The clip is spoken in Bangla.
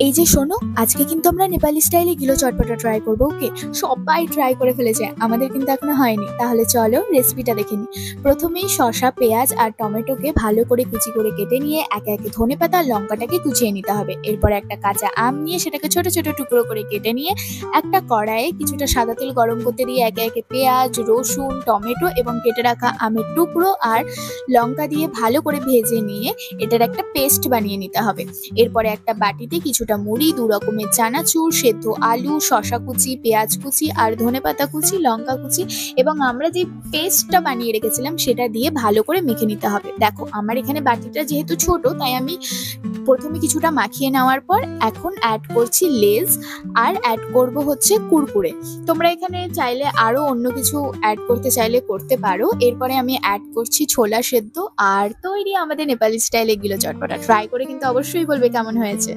এই যে শোনো, আজকে কিন্তু আমরা নেপালি স্টাইলে গিলো চটপটা ট্রাই করবো। ওকে, সবাই ট্রাই করে ফেলেছে, আমাদের কিন্তু এখনো হয়নি। তাহলে চলো রেসিপিটা দেখে নিই। প্রথমেই শসা, পেঁয়াজ আর টমেটোকে ভালো করে কুচি করে কেটে নিয়ে একে একে ধনেপাতা আর লঙ্কাটাকে কুচিয়ে নিতে হবে। এরপর একটা কাঁচা আম নিয়ে সেটাকে ছোট ছোট টুকরো করে কেটে নিয়ে একটা কড়াইয়ে কিছুটা সাদা তেল গরম করতে দিয়ে একে একে পেঁয়াজ, রসুন, টমেটো এবং কেটে রাখা আমের টুকরো আর লঙ্কা দিয়ে ভালো করে ভেজে নিয়ে এটার একটা পেস্ট বানিয়ে নিতে হবে। এরপরে একটা বাটিতে কিছুটা মুড়ি, দু রকমের চানাচুর, সেদ্ধ আলু, শসা কুচি, পেঁয়াজ কুচি আর ধনেপাতা কুচি, লঙ্কা কুচি এবং আমরা যে পেস্টটা বানিয়ে রেখেছিলাম সেটা দিয়ে ভালো করে মেখে নিতে হবে। দেখো, আমার এখানে বাটিটা যেহেতু ছোট তাই আমি প্রথমে কিছুটা মাখিয়ে নেওয়ার পর এখন অ্যাড করছি লেজ আর অ্যাড করব হচ্ছে কুরকুরে। তোমরা এখানে চাইলে আরো অন্য কিছু অ্যাড করতে চাইলে করতে পারো। এরপরে আমি অ্যাড করছি ছোলা সেদ্ধ, আর তৈরি আমাদের নেপালি স্টাইলে গিলো চটপটা। ট্রাই করে কিন্তু অবশ্যই বলবে কেমন হয়েছে।